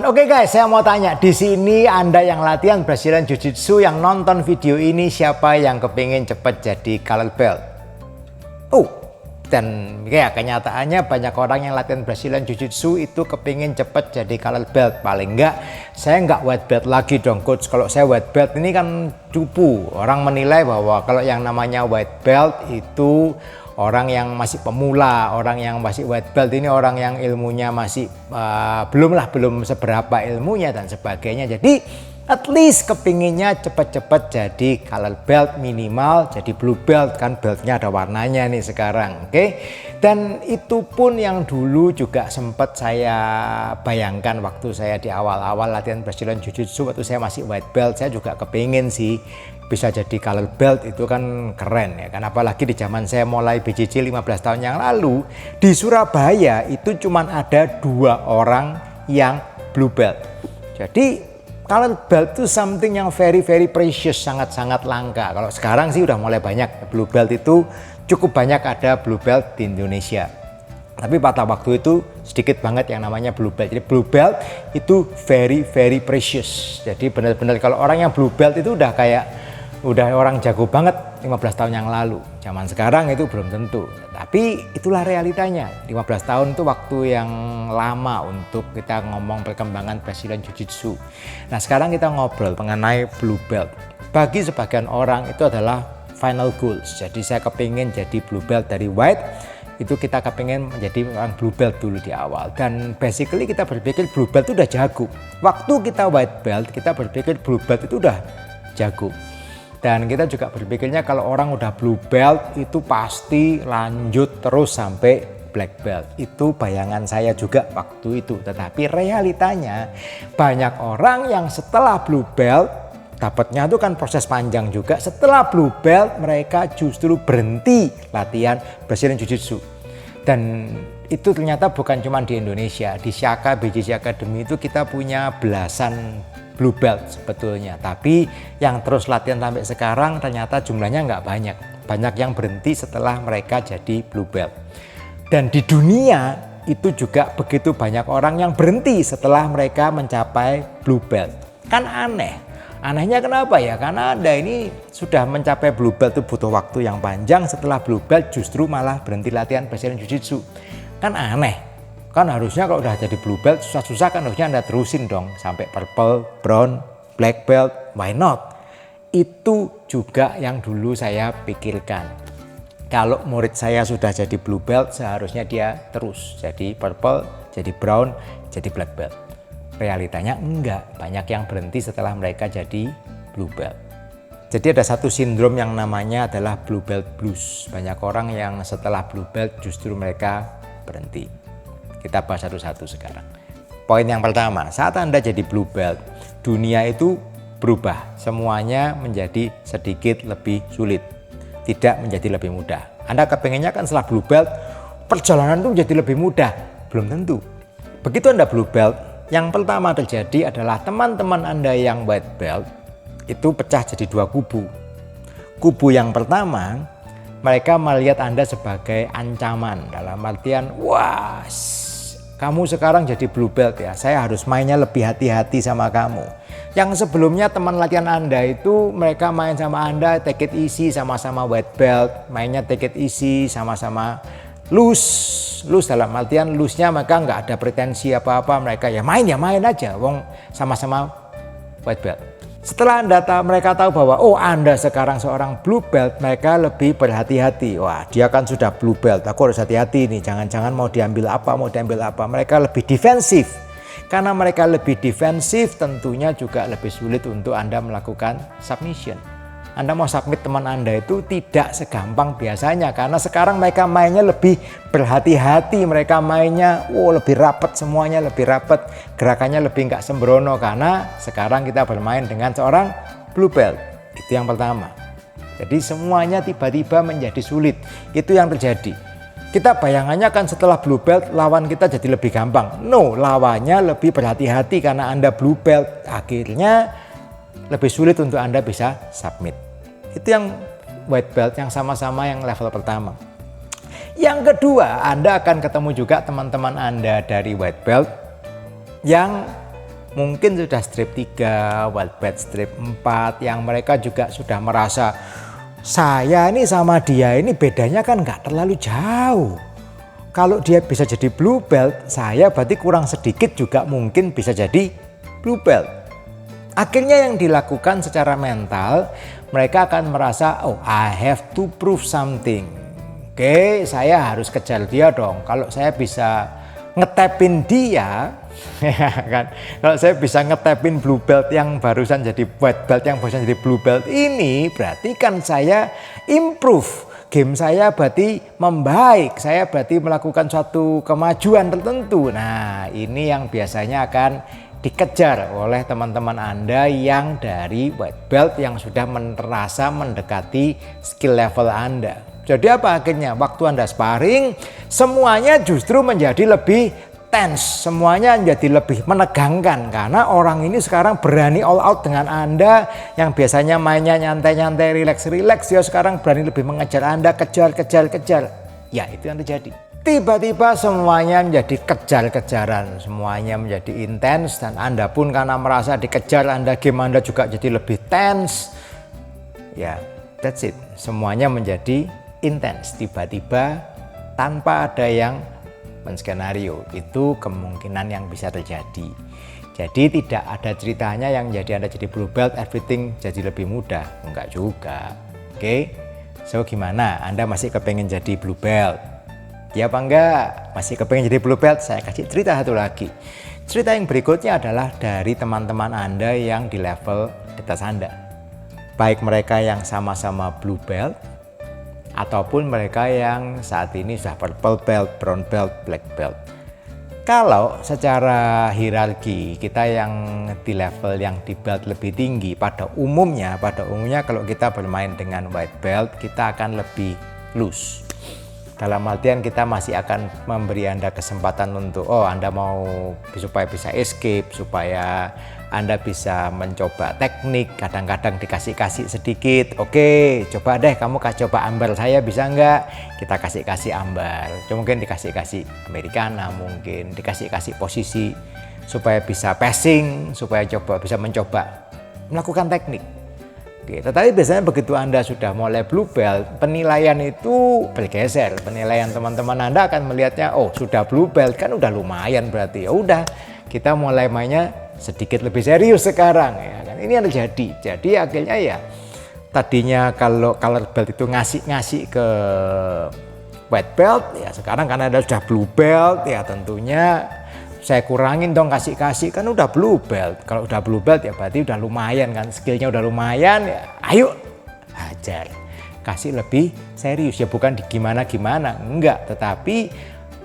Oke guys, saya mau tanya di sini Anda yang latihan Brazilian Jiu-Jitsu yang nonton video ini siapa yang kepingin cepat jadi color belt? Dan ya kenyataannya banyak orang yang latihan Brazilian Jiu-Jitsu itu kepingin cepat jadi color belt. Paling enggak, saya enggak white belt lagi dong coach. Kalau saya white belt ini kan cupu. Orang menilai bahwa kalau yang namanya white belt itu orang yang masih pemula, orang yang masih white belt ini orang yang ilmunya masih belum seberapa ilmunya dan sebagainya. Jadi at least kepinginnya cepat-cepat jadi color belt, minimal jadi blue belt, kan beltnya ada warnanya nih sekarang, oke? Dan itu pun yang dulu juga sempat saya bayangkan waktu saya di awal-awal latihan Brazilian Jiu-Jitsu, waktu saya masih white belt, saya juga kepingin sih bisa jadi color belt, itu kan keren ya kan, apalagi di zaman saya mulai BJJ 15 tahun yang lalu di Surabaya itu cuman ada 2 orang yang blue belt. Jadi color belt itu something yang very precious, sangat langka. Kalau sekarang sih udah mulai banyak, blue belt itu cukup banyak ada blue belt di Indonesia. Tapi pada waktu itu sedikit banget yang namanya blue belt. Jadi blue belt itu very precious. Jadi benar-benar kalau orang yang blue belt itu udah orang jago banget 15 tahun yang lalu. Zaman sekarang itu belum tentu. Tapi itulah realitanya. 15 tahun itu waktu yang lama untuk kita ngomong perkembangan Brazilian Jiu-Jitsu. Nah sekarang kita ngobrol mengenai blue belt. Bagi sebagian orang itu adalah final goals. Jadi saya kepingin jadi blue belt dari white. Itu kita kepingin menjadi orang blue belt dulu di awal. Dan basically kita berpikir blue belt itu udah jago. Waktu kita white belt kita berpikir blue belt itu udah jago. Dan kita juga berpikirnya kalau orang udah blue belt itu pasti lanjut terus sampai black belt. Itu bayangan saya juga waktu itu. Tetapi realitanya banyak orang yang setelah blue belt, dapatnya itu kan proses panjang juga. Setelah blue belt mereka justru berhenti latihan Brazilian Jiu-Jitsu. Dan itu ternyata bukan cuma di Indonesia. Di Shaka BJJ Academy itu kita punya belasan blue belt sebetulnya, tapi yang terus latihan sampai sekarang ternyata jumlahnya nggak banyak. Banyak yang berhenti setelah mereka jadi blue belt. Dan di dunia itu juga begitu banyak orang yang berhenti setelah mereka mencapai blue belt. Kan aneh. Anehnya kenapa ya? Karena Anda ini sudah mencapai blue belt itu butuh waktu yang panjang, setelah blue belt justru malah berhenti latihan Brazilian Jiu-Jitsu. Kan aneh. Kan harusnya kalau udah jadi blue belt susah-susah kan harusnya Anda terusin dong sampai purple, brown, black belt, why not? Itu juga yang dulu saya pikirkan. Kalau murid saya sudah jadi blue belt seharusnya dia terus jadi purple, jadi brown, jadi black belt. Realitanya enggak, banyak yang berhenti setelah mereka jadi blue belt. Jadi ada satu sindrom yang namanya adalah blue belt blues. Banyak orang yang setelah blue belt justru mereka berhenti. Kita bahas satu-satu sekarang. Poin yang pertama, saat Anda jadi blue belt, dunia itu berubah. Semuanya menjadi sedikit lebih sulit, tidak menjadi lebih mudah. Anda kepengennya kan setelah blue belt, perjalanan itu menjadi lebih mudah. Belum tentu. Begitu Anda blue belt, yang pertama terjadi adalah teman-teman Anda yang white belt itu pecah jadi 2 kubu. Kubu yang pertama, mereka melihat Anda sebagai ancaman. Dalam artian, wah, kamu sekarang jadi blue belt ya, saya harus mainnya lebih hati-hati sama kamu. Yang sebelumnya teman latihan Anda itu mereka main sama Anda take it easy, sama-sama white belt, mainnya take it easy, sama-sama loose dalam artian loose-nya mereka nggak ada pretensi apa-apa, mereka ya main aja, wong sama-sama white belt. Setelah mereka tahu bahwa oh Anda sekarang seorang blue belt, mereka lebih berhati-hati. Wah dia kan sudah blue belt, aku harus hati-hati nih, jangan-jangan mau diambil apa. Mereka lebih defensif. Karena mereka lebih defensif tentunya juga lebih sulit untuk Anda melakukan submission. Anda mau submit teman Anda itu tidak segampang biasanya. Karena sekarang mereka mainnya lebih berhati-hati. Mereka mainnya lebih rapat, semuanya lebih rapat. Gerakannya lebih nggak sembrono. Karena sekarang kita bermain dengan seorang blue belt. Itu yang pertama. Jadi semuanya tiba-tiba menjadi sulit. Itu yang terjadi. Kita bayangannya kan setelah blue belt lawan kita jadi lebih gampang. No, lawannya lebih berhati-hati karena Anda blue belt. Akhirnya lebih sulit untuk Anda bisa submit. Itu yang white belt yang sama-sama yang level pertama. Yang kedua, Anda akan ketemu juga teman-teman Anda dari white belt yang mungkin sudah strip 3, white belt strip 4, yang mereka juga sudah merasa saya ini sama dia ini bedanya kan nggak terlalu jauh. Kalau dia bisa jadi blue belt, saya berarti kurang sedikit juga mungkin bisa jadi blue belt. Akhirnya yang dilakukan secara mental, mereka akan merasa, oh I have to prove something. Oke, saya harus kejar dia dong. Kalau saya bisa ngetapin dia, ya kan? Kalau saya bisa ngetapin blue belt yang barusan jadi white belt, yang barusan jadi blue belt ini, berarti kan saya improve. Game saya berarti membaik, saya berarti melakukan suatu kemajuan tertentu. Nah, ini yang biasanya akan dikejar oleh teman-teman Anda yang dari white belt yang sudah merasa mendekati skill level Anda. Jadi apa akhirnya? Waktu Anda sparring, semuanya justru menjadi lebih tense, semuanya menjadi lebih menegangkan karena orang ini sekarang berani all out dengan Anda yang biasanya mainnya nyantai-nyantai, relax-relax, dia sekarang berani lebih mengejar Anda, kejar. Ya, itu yang terjadi. Tiba-tiba semuanya menjadi kejar-kejaran, semuanya menjadi intens dan Anda pun karena merasa dikejar, game Anda juga jadi lebih tense. Ya, that's it. Semuanya menjadi intens tiba-tiba tanpa ada yang menskenario. Itu kemungkinan yang bisa terjadi. Jadi tidak ada ceritanya yang jadi Anda jadi blue belt everything jadi lebih mudah, enggak juga. Oke. So gimana? Anda masih kepengen jadi blue belt? Ya apa enggak? Masih kepengen jadi blue belt? Saya kasih cerita satu lagi. Cerita yang berikutnya adalah dari teman-teman Anda yang di level di atas Anda. Baik mereka yang sama-sama blue belt ataupun mereka yang saat ini sudah purple belt, brown belt, black belt. Kalau secara hierarki kita yang di level yang di belt lebih tinggi, pada umumnya kalau kita bermain dengan white belt kita akan lebih loose. Dalam artian kita masih akan memberi Anda kesempatan untuk Anda mau supaya bisa escape, supaya Anda bisa mencoba teknik, kadang-kadang dikasih sedikit. Oke, coba deh kamu coba ambil saya bisa enggak? Kita kasih ambil. Mungkin dikasih Americana, mungkin dikasih posisi supaya bisa passing, supaya bisa mencoba melakukan teknik. Oke, tetapi biasanya begitu Anda sudah mulai blue belt, penilaian itu bergeser. Penilaian teman-teman Anda akan melihatnya, oh sudah blue belt kan udah lumayan berarti. Ya udah, kita mulai mainnya sedikit lebih serius sekarang ya kan. Ini yang terjadi. Jadi akhirnya ya tadinya kalau color belt itu ngasih ke white belt, ya sekarang karena Anda sudah blue belt ya tentunya saya kurangin dong kasih kan udah blue belt. Kalau udah blue belt ya berarti udah lumayan kan, skillnya udah lumayan ya ayo hajar. Kasih lebih serius ya, bukan di gimana enggak, tetapi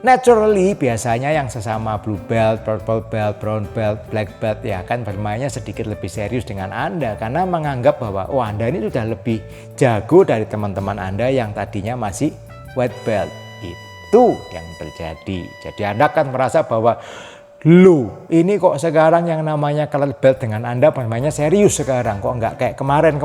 naturally biasanya yang sesama blue belt, purple belt, brown belt, black belt ya kan bermainnya sedikit lebih serius dengan Anda karena menganggap bahwa Anda ini sudah lebih jago dari teman-teman Anda yang tadinya masih white belt. Itu yang terjadi. Jadi Anda akan merasa bahwa ini kok sekarang yang namanya color belt dengan Anda bermainnya serius sekarang, kok enggak kayak kemarin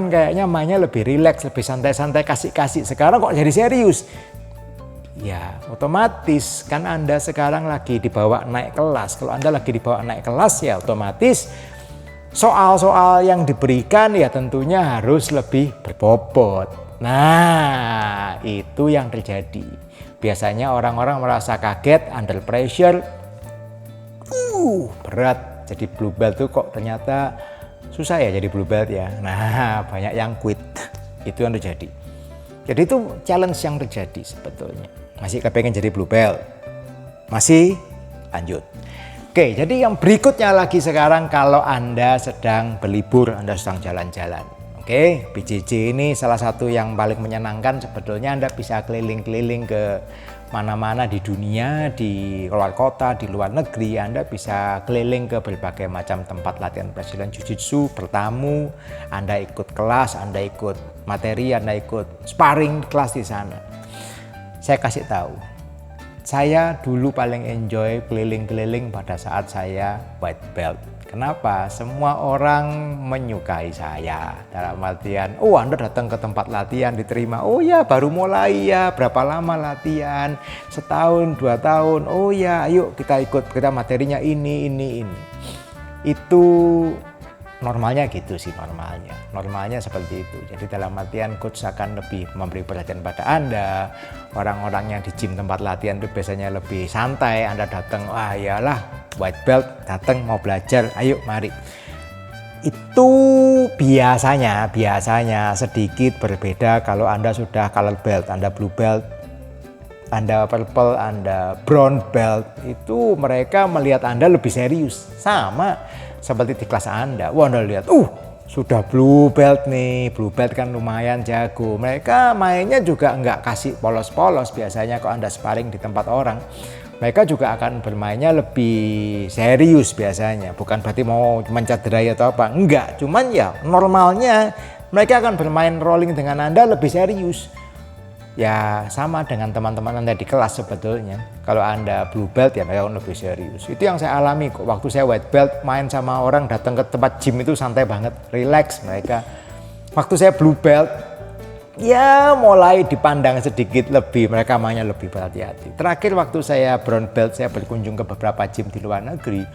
kayaknya mainnya lebih rileks, lebih santai-santai kasih. Sekarang kok jadi serius? Ya otomatis kan Anda sekarang lagi dibawa naik kelas. Kalau Anda lagi dibawa naik kelas ya otomatis soal-soal yang diberikan ya tentunya harus lebih berbobot. Nah itu yang terjadi. Biasanya orang-orang merasa kaget, under pressure, berat. Jadi blue belt tuh kok ternyata susah ya jadi blue belt ya. Nah banyak yang quit, itu yang terjadi. Jadi itu challenge yang terjadi sebetulnya. Masih kepengen jadi blue belt? Masih? Lanjut. Oke, jadi yang berikutnya lagi sekarang kalau Anda sedang berlibur, Anda sedang jalan-jalan. Oke, PJJ ini salah satu yang paling menyenangkan sebetulnya. Anda bisa keliling-keliling ke mana-mana di dunia, di luar kota, di luar negeri. Anda bisa keliling ke berbagai macam tempat latihan Brazilian Jiu-Jitsu, bertamu, Anda ikut kelas, Anda ikut materi, Anda ikut sparring kelas di sana. Saya kasih tahu, saya dulu paling enjoy keliling-keliling pada saat saya white belt. Kenapa? Semua orang menyukai saya. Dalam artian, Anda datang ke tempat latihan diterima. Oh ya, baru mulai ya. Berapa lama latihan? Setahun, 2 tahun. Oh ya, ayo kita ikut. Kita materinya ini. Itu normalnya gitu sih, normalnya seperti itu. Jadi dalam artian coach akan lebih memberi perhatian pada Anda. Orang-orang yang di gym tempat latihan itu biasanya lebih santai. Anda datang, wah iyalah white belt, datang mau belajar, ayo mari. Itu biasanya sedikit berbeda kalau Anda sudah color belt, Anda blue belt, Anda purple, Anda brown belt. Itu mereka melihat Anda lebih serius. Sama seperti di kelas Anda, wah Anda lihat, sudah blue belt nih, blue belt kan lumayan jago. Mereka mainnya juga nggak kasih polos-polos biasanya kalau Anda sparring di tempat orang. Mereka juga akan bermainnya lebih serius biasanya. Bukan berarti mau mencederai atau apa, enggak. Cuman ya normalnya mereka akan bermain rolling dengan Anda lebih serius. Ya sama dengan teman-teman Anda di kelas sebetulnya. Kalau Anda blue belt ya mereka lebih serius. Itu yang saya alami kok. Waktu saya white belt main sama orang datang ke tempat gym itu santai banget, relax mereka. Waktu saya blue belt ya mulai dipandang sedikit lebih, mereka mainnya lebih berhati-hati. Terakhir waktu saya brown belt, saya berkunjung ke beberapa gym di luar negeri,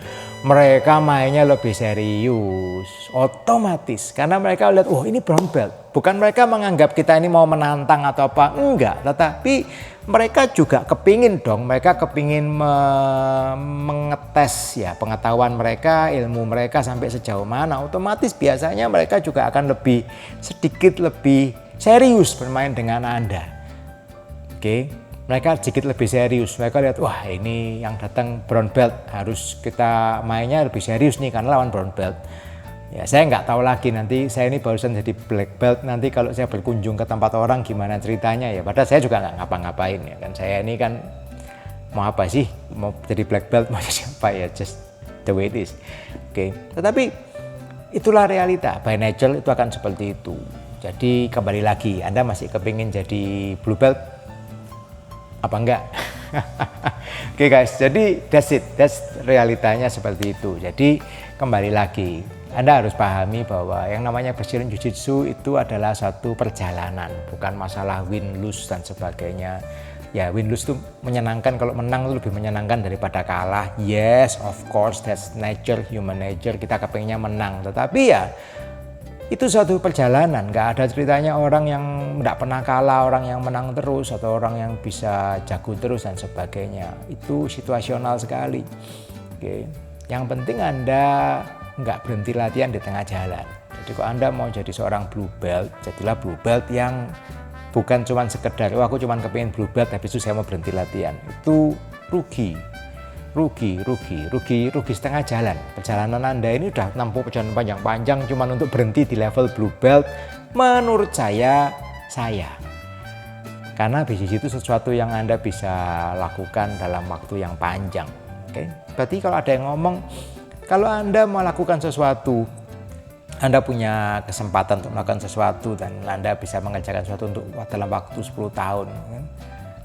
mereka mainnya lebih serius, otomatis. Karena mereka lihat, ini brown belt. Bukan mereka menganggap kita ini mau menantang atau apa, enggak. Tetapi mereka juga kepingin dong, mereka kepingin mengetes ya pengetahuan mereka, ilmu mereka sampai sejauh mana. Otomatis biasanya mereka juga akan sedikit lebih serius bermain dengan Anda. Oke, mereka sedikit lebih serius. Mereka lihat, wah ini yang datang brown belt, harus kita mainnya lebih serius nih karena lawan brown belt. Ya saya nggak tahu lagi nanti, saya ini barusan jadi black belt, nanti kalau saya berkunjung ke tempat orang gimana ceritanya ya. Padahal saya juga nggak ngapa-ngapain ya kan. Saya ini kan mau apa sih, mau jadi black belt, mau jadi apa ya, just the way it is. Oke, tetapi itulah realita, by nature itu akan seperti itu. Jadi kembali lagi, Anda masih kepingin jadi blue belt? Apa enggak? Oke guys, jadi that's realitanya seperti itu. Jadi kembali lagi, Anda harus pahami bahwa yang namanya Brazilian Jiu-Jitsu itu adalah satu perjalanan, bukan masalah win-lose dan sebagainya. Ya win-lose itu menyenangkan, kalau menang itu lebih menyenangkan daripada kalah. Yes, of course, that's nature, human nature, kita kepinginnya menang. Tetapi ya itu suatu perjalanan, nggak ada ceritanya orang yang nggak pernah kalah, orang yang menang terus, atau orang yang bisa jago terus dan sebagainya. Itu situasional sekali. Oke. Yang penting Anda nggak berhenti latihan di tengah jalan. Jadi kalau Anda mau jadi seorang blue belt, jadilah blue belt yang bukan cuma sekedar, aku cuma kepingin blue belt habis itu saya mau berhenti latihan. Itu rugi setengah jalan. Perjalanan Anda ini udah menempuh perjalanan panjang-panjang cuma untuk berhenti di level blue belt. Menurut saya sayang. Karena bisnis itu sesuatu yang Anda bisa lakukan dalam waktu yang panjang. Oke? Berarti kalau ada yang ngomong, kalau Anda melakukan sesuatu, Anda punya kesempatan untuk melakukan sesuatu dan Anda bisa mengerjakan sesuatu untuk dalam waktu 10 tahun.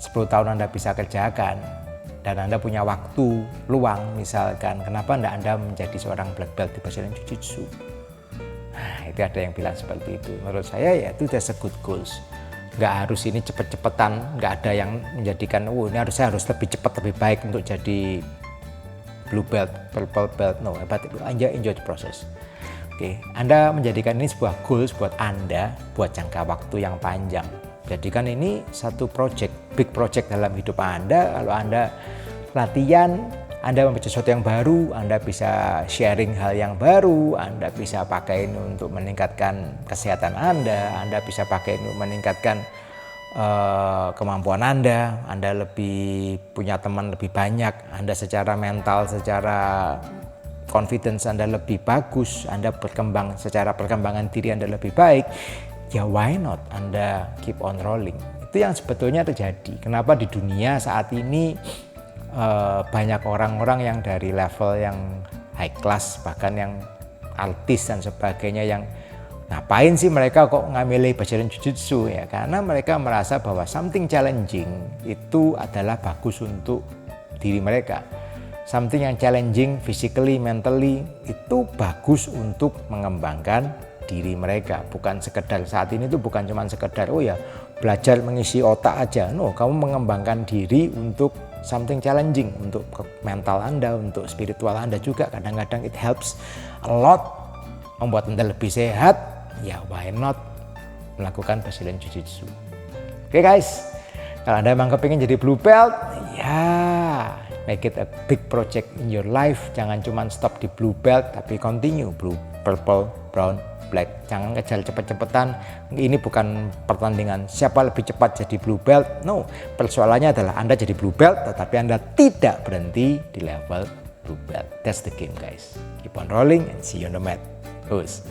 10 tahun Anda bisa kerjakan dan Anda punya waktu luang misalkan, kenapa Anda menjadi seorang black belt di Brazilian Jiu-Jitsu? Nah, itu ada yang bilang seperti itu. Menurut saya ya itu that's a good goals. Nggak harus ini cepet-cepetan, nggak ada yang menjadikan, ini saya harus lebih cepat, lebih baik untuk jadi blue belt, purple belt. No, but enjoy the process. Oke, Anda menjadikan ini sebuah goals buat Anda, buat jangka waktu yang panjang. Jadikan ini satu project, big project dalam hidup Anda. Kalau Anda latihan, Anda membaca sesuatu yang baru, Anda bisa sharing hal yang baru, Anda bisa pakai ini untuk meningkatkan kesehatan Anda bisa pakai ini untuk meningkatkan kemampuan Anda lebih punya teman lebih banyak, Anda secara mental, secara confidence Anda lebih bagus, Anda berkembang secara perkembangan diri Anda lebih baik, ya why not Anda keep on rolling. Itu yang sebetulnya terjadi. Kenapa di dunia saat ini banyak orang-orang yang dari level yang high class, bahkan yang artis dan sebagainya, yang ngapain sih mereka kok ngambil Brazilian Jiu-Jitsu ya, karena mereka merasa bahwa something challenging itu adalah bagus untuk diri mereka. Something yang challenging physically, mentally itu bagus untuk mengembangkan diri mereka. Bukan sekedar saat ini tuh bukan cuma sekedar belajar mengisi otak aja. No, kamu mengembangkan diri untuk something challenging untuk mental Anda, untuk spiritual Anda juga. Kadang-kadang it helps a lot membuat Anda lebih sehat. Ya why not melakukan Brazilian Jiu-Jitsu. Oke guys, kalau Anda memang kepingin jadi blue belt, ya make it a big project in your life. Jangan cuma stop di blue belt, tapi continue blue, purple, brown, black. Jangan kejar cepet-cepetan. Ini bukan pertandingan siapa lebih cepat jadi blue belt. No, persoalannya adalah Anda jadi blue belt, tetapi Anda tidak berhenti di level blue belt. That's the game guys. Keep on rolling and see you on the mat. Who's